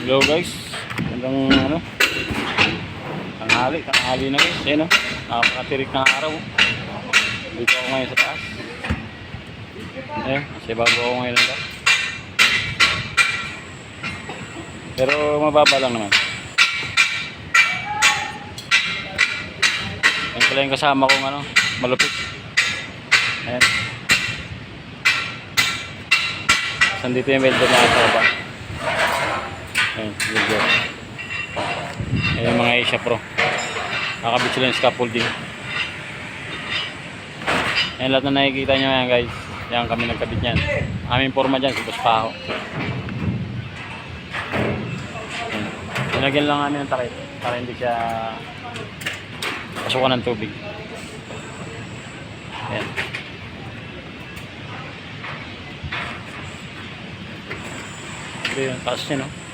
Hello guys, hanggang ano, tanghali na guys, ayan o, nakakatirik ng araw. Dito ako ngayon sa taas. Ayan, sa ibabaw ako ngayon lang guys. Pero mababa lang naman. Ayan pala yung kasama kong ano, malupit. Ayan. Saan dito yung welder na sa baba. Ayan, welder. Ayan mga Asia Pro. Nakakabit sila yung scaffolding. Ayan lahat na nakikita nyo yan guys. Yan kami nagkabit yan. Aming forma dyan, sa Paho. Nilagyan lang namin ng takip para hindi siya pasukan ng tubig. Ayan. Ito yung taas niya, no?